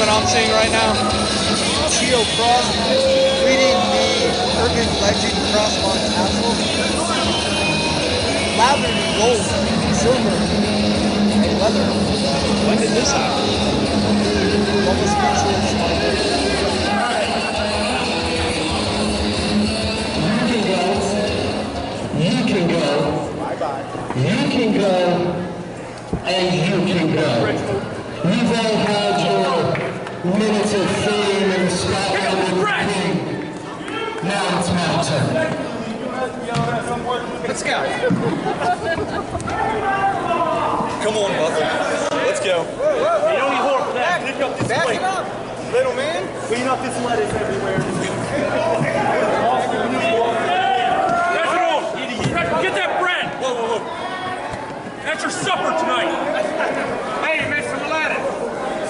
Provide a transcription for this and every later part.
what I'm seeing right now. Chio Cross leading the urban legend Kras Van Tasel. Lawler in gold, silver, and leather. When did this happen? Almost speechless. You can go. Bye-bye. You can go. And you can go. You've all had your minutes of fame and spotlight of the king. Now it's my turn. Let's go. Come on, Butler. Let's go. You don't need horse for that. Pick up this plate. Little man. Clean up this lettuce everywhere. Get that bread! Whoa, whoa, whoa. That's your supper tonight! Hey, Mr. Lettuce.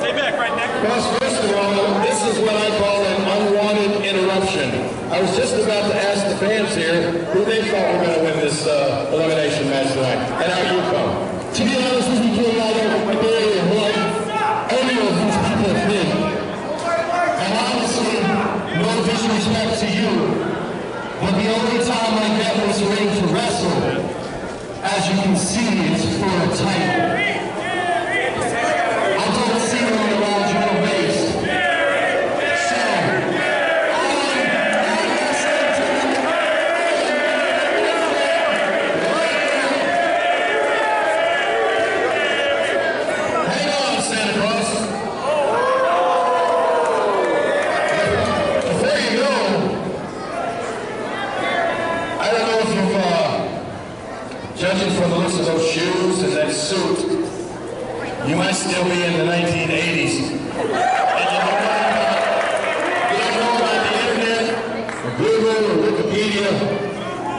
Stay back, right, Nick? Well, first of all, this is what I call an unwanted interruption. I was just about to ask the fans here who they thought were going to win this elimination match tonight. And out you come. To be honest with you, Kid Lawler, I barely have won any of these people have been. And honestly, no disrespect to you, but the only time I get this ring to wrestle, as you can see, it's for a title. I don't see one around your waist. So, hang on, Santa Claus. Before you go, I don't know if you've, judging from the looks of those shoes and that suit, you might still be in the 1980s. And you don't know about the internet, or Google, or Wikipedia.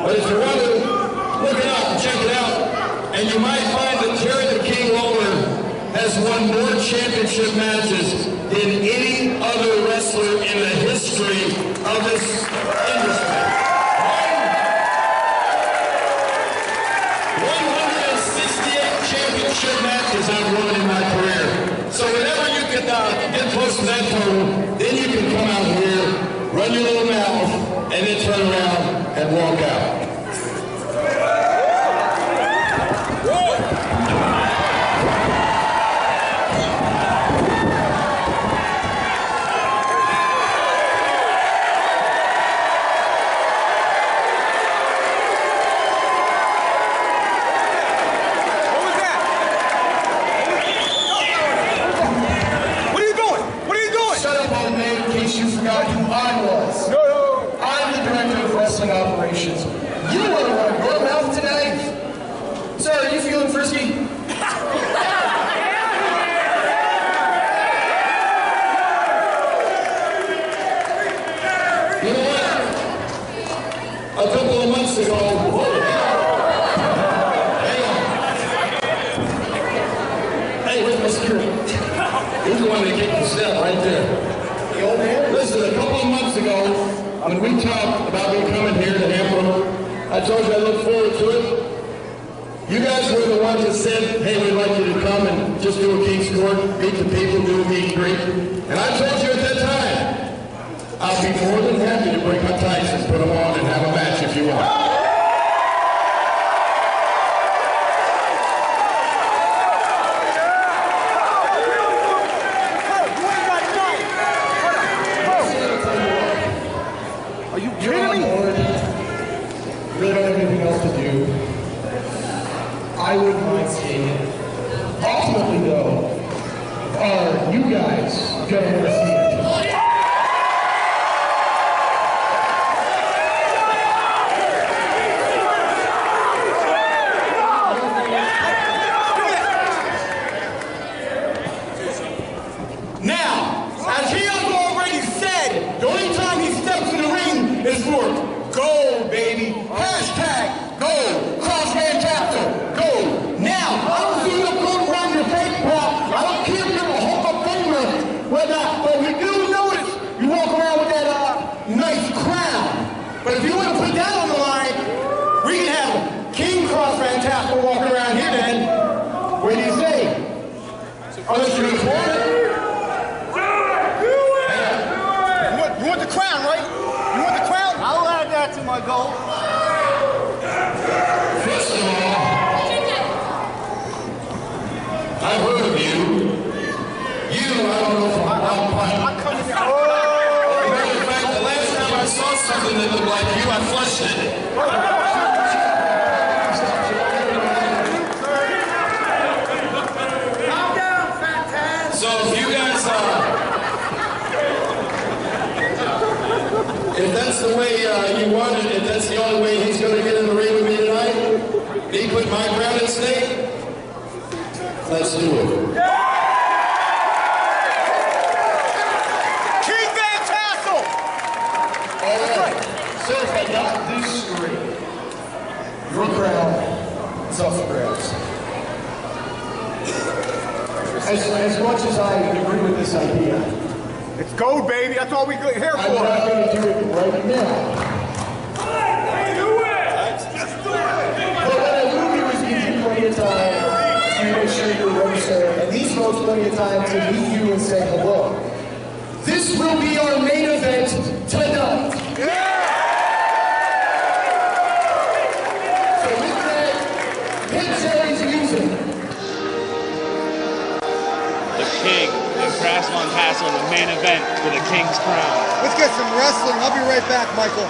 But if you want to look it up and check it out, and you might find that Jerry the King Lawler has won more championship matches than any other wrestler in the history of this industry. 168 championship matches I've won in my career. So whenever you can get close to that total, then you can come out here, run your little mouth, and then turn around and walk out. Operations. You want to run your mouth tonight? Sir, are you feeling frisky? You know what? A couple of months ago, hang on. Hey, where's my security? He's the one that kicked the step right there. The old man? Listen, a couple of months ago, when we talked about me coming here to Hamburg, I told you I look forward to it. You guys were the ones that said, hey, we'd like you to come and just do a King's Court, meet the people, do a meet and greet. And I told you at that time, I'll be more than happy to bring my tights and put them on and have a match if you want. Really don't have anything else to do. I wouldn't mind seeing it. Ultimately, though, are you guys going to want to see it? Now, as he has already said, the only time he steps in the ring is for gold, baby. Hashtag gold. Kras Van Tasel. Gold. Now, I don't see no gold around your face, Paul. I don't care if you're a Hall of Famer, whatnot, but we do notice you walk around with that nice crown. But if you want to put that on the line, we can have King Kras Van Tasel walking around here then. What do you say? Unless you're going to it? gold. First of all, I've heard of you. You, I don't know if I'm coming here. In fact, the last time I saw something that looked like you, I flushed it. Calm down, Fat Taz. So if you guys, if that's the way you want it, if that's the only way he's going to get in the ring with me tonight, me put my crown at stake, let's do it. King Van Tasel. All right. So if I got this straight, your crown is up for grabs. As much as I agree with this idea, It's gold, baby. That's all we're here I'm not for. going to do it right now. But what I will do is give you plenty of time to make sure you're ready, sir. And these folks plenty of time to meet you and say hello. This will be our main event tonight. So with that, hit Jerry's music. The King and Kras Van Tasel in the main event for the King's crown. Let's get some wrestling. I'll be right back, Michael.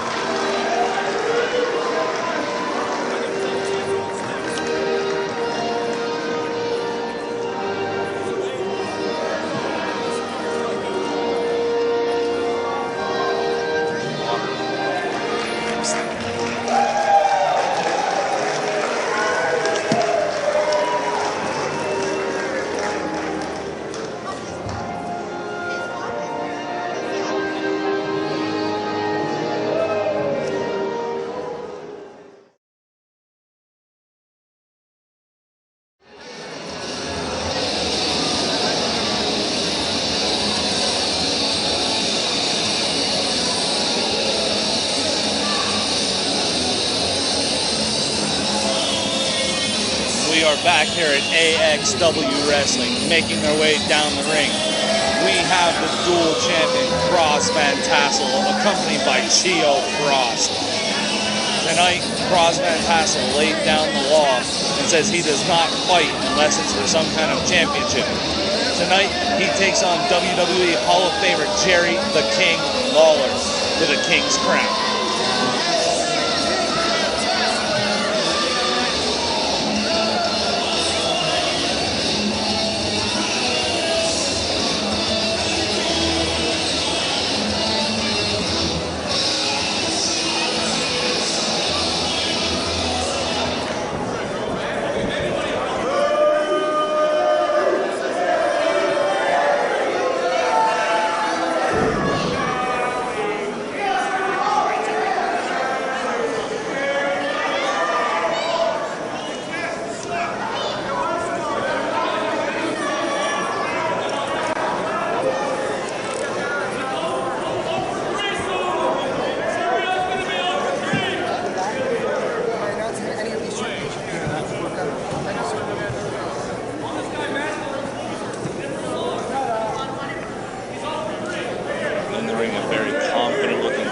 We are back here at AXW Wrestling, making their way down the ring. We have the dual champion, Kras Van Tasel, accompanied by Chio. Tonight, Kras Van Tasel laid down the law and says he does not fight unless it's for some kind of championship. Tonight, he takes on WWE Hall of Famer Jerry the King Lawler for the King's crown.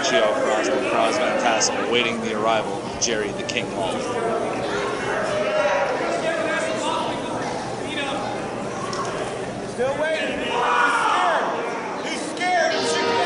Chio Kras Van Tasel awaiting the arrival of Jerry the King Lawler. Still waiting. He's scared. He's scared.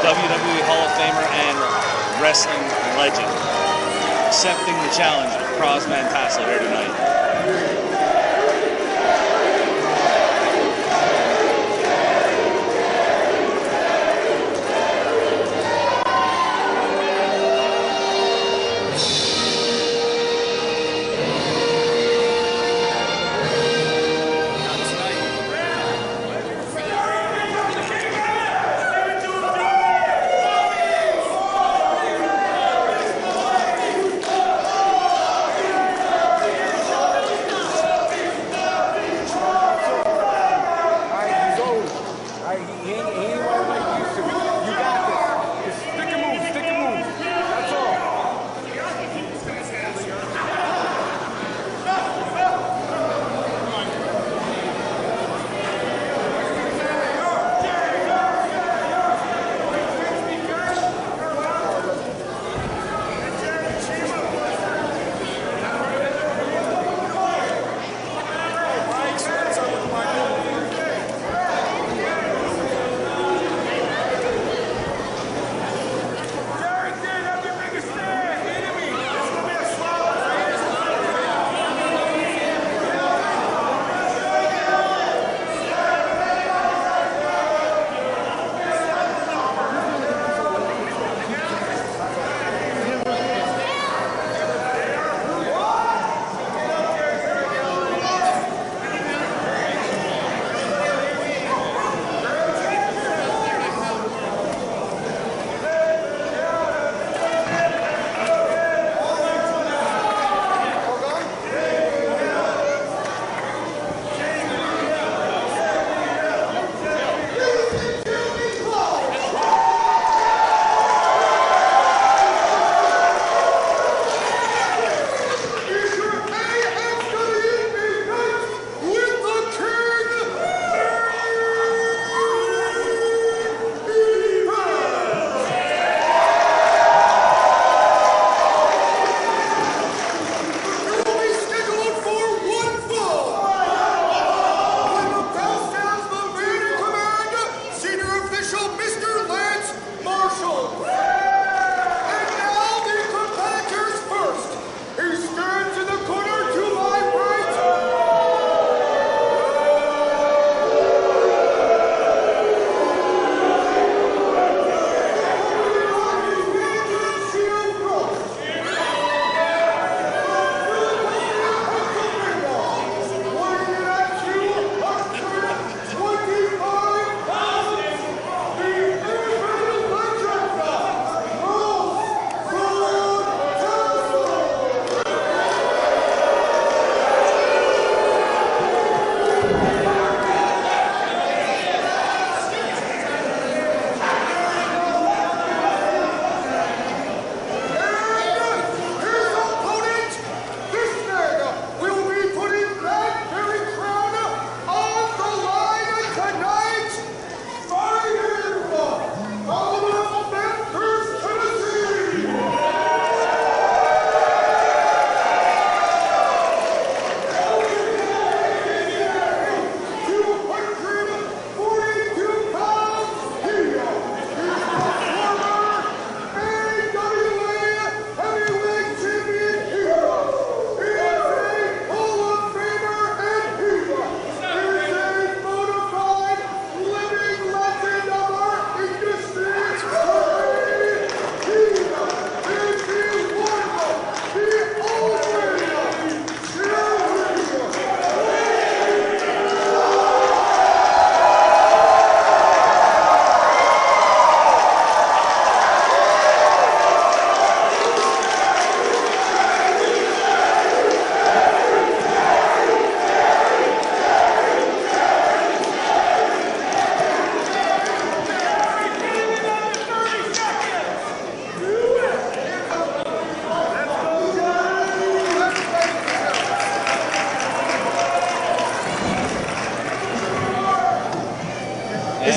WWE Hall of Famer and wrestling legend, accepting the challenge of Kras Van Tasel here tonight.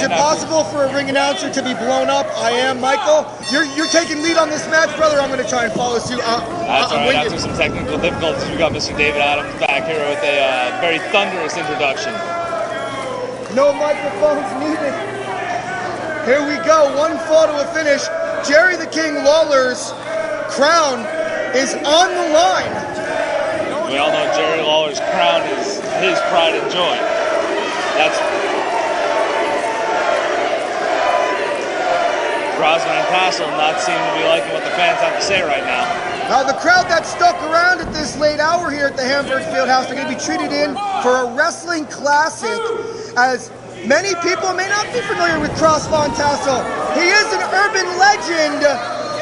it possible for a ring announcer to be blown up? I am, Michael. You're taking lead on this match, brother. I'm going to try and follow suit. That's all right. After some technical difficulties, we got Mr. David Adams back here with a very thunderous introduction. No microphones needed. Here we go. One fall to a finish. Jerry the King Lawler's crown is on the line. We all know Jerry Lawler's crown is his pride and joy. That's Kras Van Tasel not seeming to be liking what the fans have to say right now. Now the crowd that stuck around at this late hour here at the Hamburg Fieldhouse, they're going to be treated in for a wrestling classic, as many people may not be familiar with Kras Van Tasel. He is an urban legend.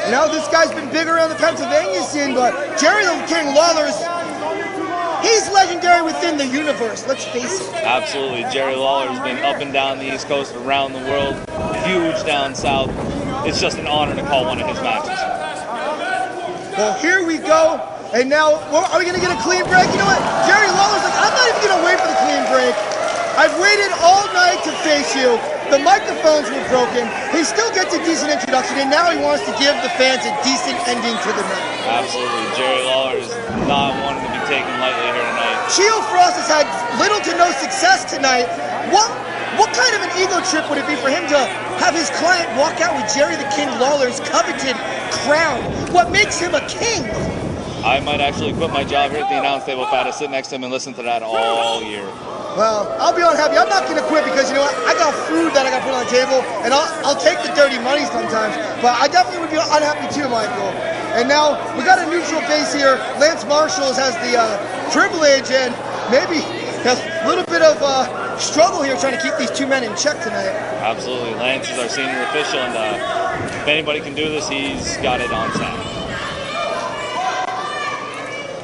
You know, this guy's been big around the Pennsylvania scene, but Jerry the King Lawler's, he's legendary within the universe, let's face it. Absolutely. Jerry Lawler's been up and down the East Coast, around the world, huge down south. It's just an honor to call one of his matches. Well, here we go. And now, are we going to get a clean break? You know what? Jerry Lawler's like, I'm not even going to wait for the clean break. I've waited all night to face you. The microphones were broken. He still gets a decent introduction, and now he wants to give the fans a decent ending to the night. Absolutely. Jerry Lawler is not one to be taken lightly here tonight. Chio has had little to no success tonight. What kind of an ego trip would it be for him to have his client walk out with Jerry the King Lawler's coveted crown? What makes him a king? I might actually quit my job here at the announce table if I had to sit next to him and listen to that all year. Well, I'll be unhappy. I'm not going to quit because, you know what, I got food that I got to put on the table, and I'll take the dirty money sometimes, but I definitely would be unhappy too, Michael. And now, we got a neutral face here. Lance Marshall has the privilege and maybe a little bit of struggle here trying to keep these two men in check tonight. Absolutely. Lance is our senior official, and if anybody can do this, he's got it on tap.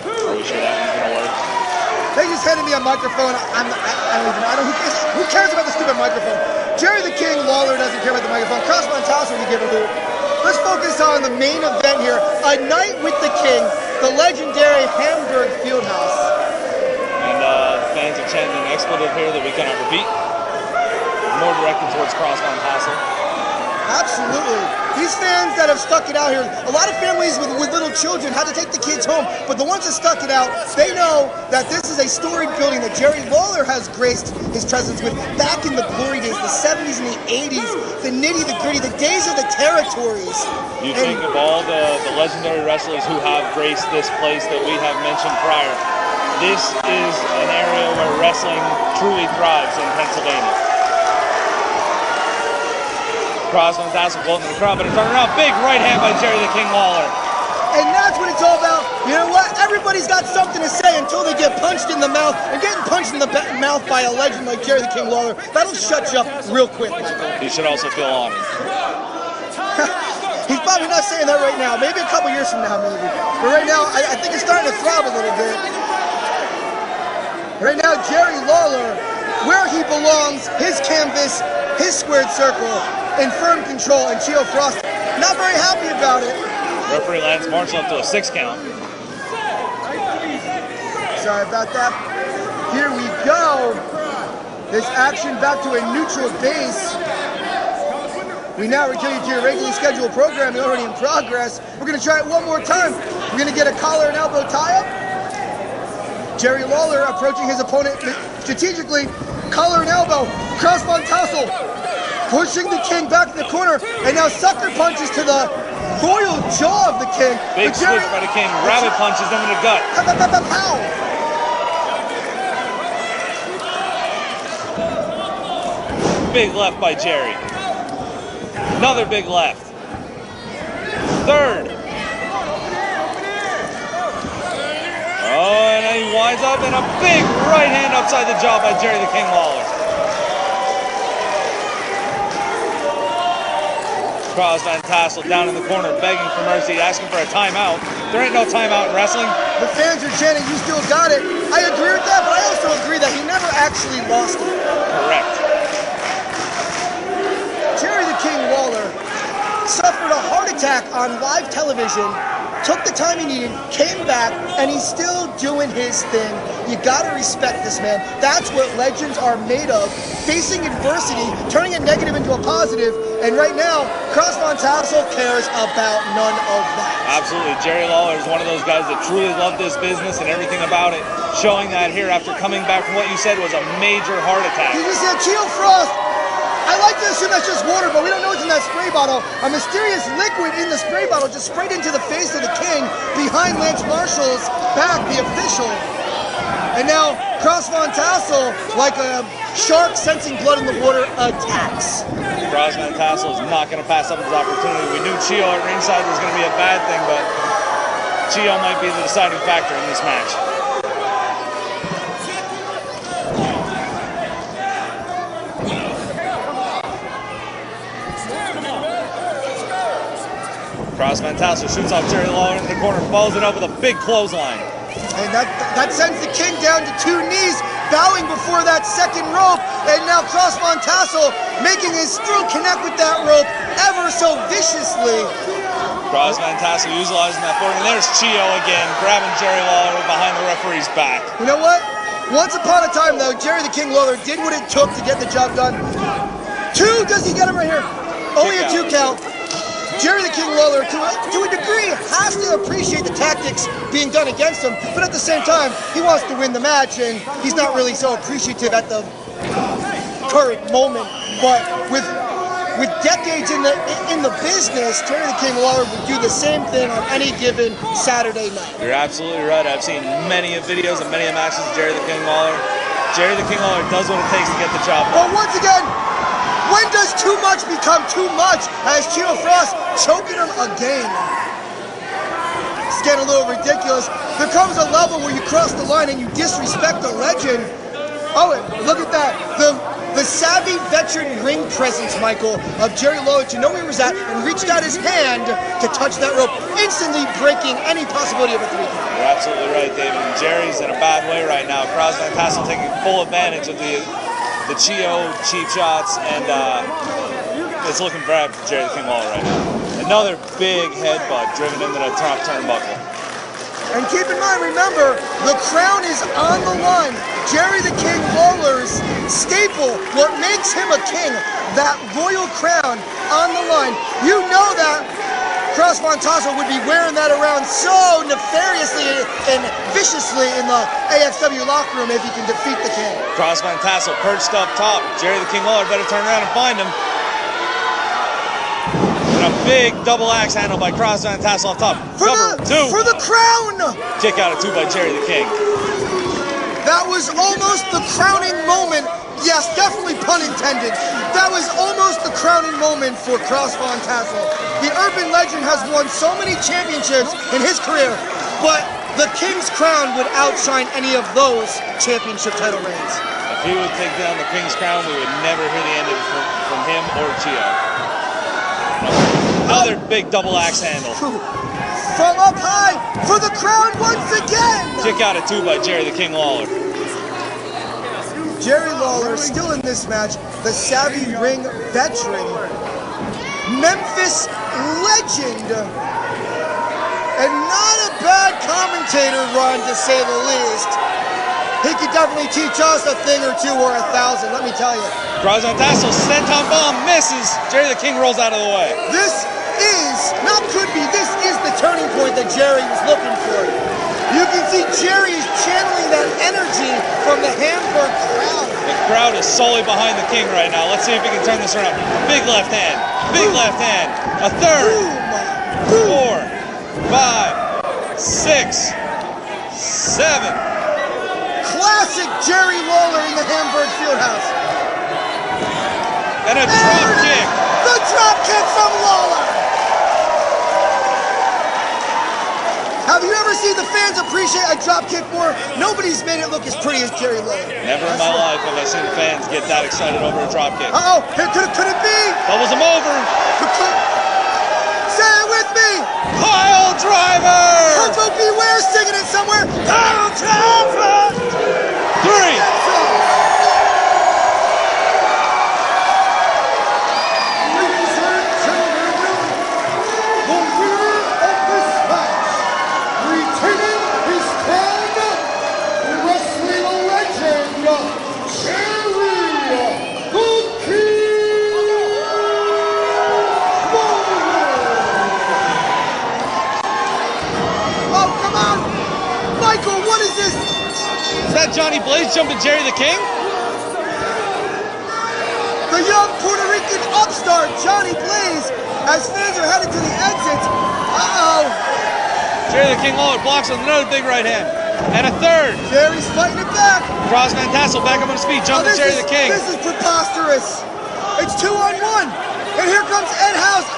Are we sure that one's going to work? They just handed me a microphone. Who cares about the stupid microphone? Jerry the King Lawler doesn't care about the microphone. Kras Van Tasel, we give a hoot. Let's focus on the main event here. A night with the King, the legendary Hamburg Fieldhouse. And fans are chanting an expletive here that we cannot repeat. More directed towards Kras Van Tasel. Absolutely. These fans that have stuck it out here, a lot of families with little children had to take the kids home, but the ones that stuck it out, they know that this is a storied building that Jerry Lawler has graced his presence with back in the glory days, the 70s and the 80s, the nitty, the gritty, the days of the territories. You think of all the legendary wrestlers who have graced this place that we have mentioned prior. This is an area where wrestling truly thrives in Pennsylvania. Kras Van Tasel floating in the crowd, but it's turning around. Big right hand by Jerry the King Lawler. And that's what it's all about. You know what? Everybody's got something to say until they get punched in the mouth. And getting punched in the mouth by a legend like Jerry the King Lawler, that'll shut you up real quick, Michael. He should also feel honored. He's probably not saying that right now. Maybe a couple years from now, maybe. But right now, I think it's starting to throb a little bit. Right now, Jerry Lawler, where he belongs, his canvas, his squared circle, in firm control, and Chio not very happy about it. Referee Lance Marshall up to a 6 count. Sorry about that. Here we go. This action back to a neutral base. We now return you to your regularly scheduled programming already in progress. We're going to try it one more time. We're going to get a collar and elbow tie-up. Jerry Lawler approaching his opponent strategically. Collar and elbow. Kras Van Tasel pushing the King back in the corner, and now sucker punches to the royal jaw of the King. Big switch by the King. Rabbit punches them in the gut. Pow! Big left by Jerry. Another big left. Third. Oh, and then he winds up in a big right hand upside the jaw by Jerry the King Lawler. Kras Van Tasel down in the corner, begging for mercy, asking for a timeout. There ain't no timeout in wrestling. The fans are chanting, "You still got it." I agree with that, but I also agree that he never actually lost it. Correct. Jerry the King Lawler suffered a heart attack on live television took the time he needed, came back, and he's still doing his thing. You gotta respect this man. That's what legends are made of. Facing adversity, turning a negative into a positive, and right now, Kras Van Tasel cares about none of that. Absolutely. Jerry Lawler is one of those guys that truly love this business and everything about it, showing that here after coming back from what you said was a major heart attack. You just said Chio Frost. I like to assume that's just water, but we don't know what's in that spray bottle. A mysterious liquid in the spray bottle just sprayed into the face of the king behind Lance Marshall's back, the official. And now Kras Van Tasel, like a shark sensing blood in the water, attacks. Kras Van Tasel is not going to pass up his opportunity. We knew Chio at ringside was going to be a bad thing, but Chio might be the deciding factor in this match. Kras Van Tasel shoots off Jerry Lawler into the corner, follows it up with a big clothesline. And that sends the king down to 2 knees, bowing before that second rope. And now Kras Van Tasel making his through connect with that rope ever so viciously. Kras Van Tasel utilizing that forward, and there's Chio again, grabbing Jerry Lawler behind the referee's back. You know what? Once upon a time, though, Jerry the King Lawler did what it took to get the job done. 2, does he get him right here? Only a 2 count. Jerry the King Lawler, to a degree, has to appreciate the tactics being done against him, but at the same time, he wants to win the match, and he's not really so appreciative at the current moment. But with decades in the business, Jerry the King Lawler would do the same thing on any given Saturday night. You're absolutely right. I've seen many videos and many matches of Jerry the King Lawler. Jerry the King Lawler does what it takes to get the job done. But once again, when does too much become too much? As Chio Frost choking him again. It's getting a little ridiculous. There comes a level where you cross the line and you disrespect the legend. Oh, and look at that. The savvy veteran ring presence, Michael, of Jerry Lawler to know where he was at and reached out his hand to touch that rope, instantly breaking any possibility of a 3 count. You're absolutely right, David. And Jerry's in a bad way right now. Kras Van Tasel taking full advantage of the Chio cheap shots, and it's looking bad for Jerry the King Lawler right now. Another big headbutt driven into the top turnbuckle. And keep in mind, remember, the crown is on the line. Jerry the King Lawler's staple, what makes him a king, that royal crown on the line. You know that Kras Van Tasel would be wearing that around so nefariously and viciously in the AXW locker room if he can defeat the king. Kras Van Tasel perched up top. Jerry the King Lawler better turn around and find him. And a big double axe handle by Kras Van Tasel off top. For the crown! Kick out at 2 by Jerry the King. That was almost the crowning moment. Yes, definitely pun intended. That was almost the crowning moment for Kras Van Tasel. The urban legend has won so many championships in his career, but the King's crown would outshine any of those championship title reigns. If he would take down the King's crown, we would never hear the end of it from him or Chio. Another big double axe handle. From up high for the crown once again. Kick out at 2 by Jerry the King Lawler. Jerry Lawler still in this match, the savvy ring veteran, Memphis legend, and not a bad commentator run to say the least. He could definitely teach us a thing or two or 1,000, let me tell you. Kras Van Tasel, senton bomb, misses. Jerry the King rolls out of the way. This is the turning point that Jerry was looking for. You can see Jerry is channeling that energy from the Hamburg crowd. The crowd is solely behind the King right now. Let's see if he can turn this around. Big left hand, big left hand. A third, Boom. 4, 5, 6, 7. Classic Jerry Lawler in the Hamburg Fieldhouse. And a drop kick. The drop kick from Lawler. Have you ever seen the fans appreciate a drop kick more? Nobody's made it look as pretty as Jerry Lawler. Never in my life have I seen fans get that excited over a drop kick. Uh-oh, could it be? Doubles him over. Say it with me. Pile driver. Koko Beware singing it somewhere. Pile driver. 3. Jesus! Is that Johnny Blaze jumping Jerry the King? The young Puerto Rican upstart, Johnny Blaze, as fans are headed to the exits. Uh-oh. Jerry the King Lawler blocks with another big right hand. And a third. Jerry's fighting it back. Kras Van Tasel back up on his feet, jumping Jerry the King. This is preposterous. It's 2-on-1. And here comes Ed House.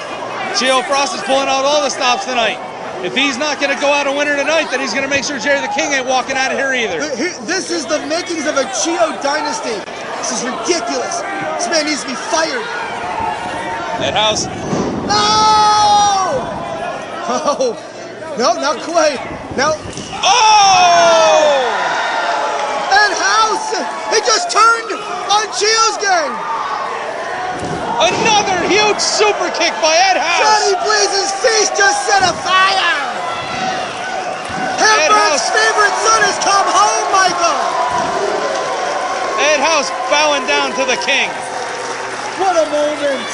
Chio Frost is pulling out all the stops tonight. If he's not going to go out a winner tonight, then he's going to make sure Jerry the King ain't walking out of here either. This is the makings of a Chio dynasty. This is ridiculous. This man needs to be fired. Ed House. No! Oh, no, not quite. Now. Oh! Ed House! He just turned on Chio's gang. Another huge super kick by Ed House. Johnny Blaze's face just set afire. Hamburg's favorite son has come home, Michael. Ed House bowing down to the king. What a moment.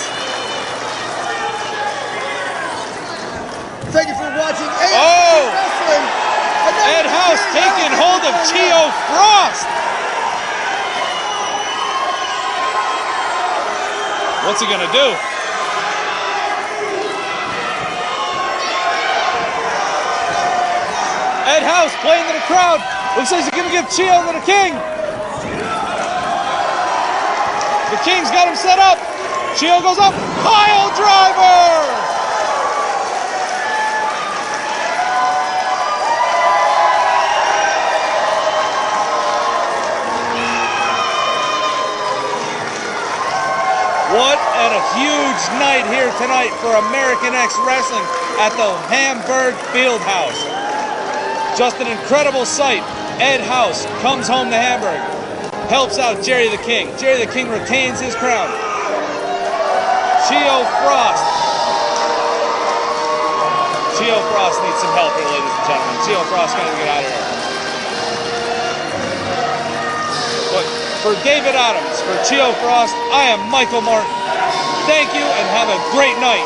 Thank you for watching AXW Wrestling. Ed House taking hold of Chio Frost. What's he gonna do? Ed House playing to the crowd. Looks like he's gonna give Chio to the king. The king's got him set up. Chio goes up. Pile driver! What a huge night here tonight for American X Wrestling at the Hamburg Fieldhouse. Just an incredible sight. Ed House comes home to Hamburg, helps out Jerry the King. Jerry the King retains his crown. Chio Frost. Chio Frost needs some help here, ladies and gentlemen. Chio Frost got to get out of here. But for David Adams, for Chio Frost, I am Michael Martin. Thank you and have a great night.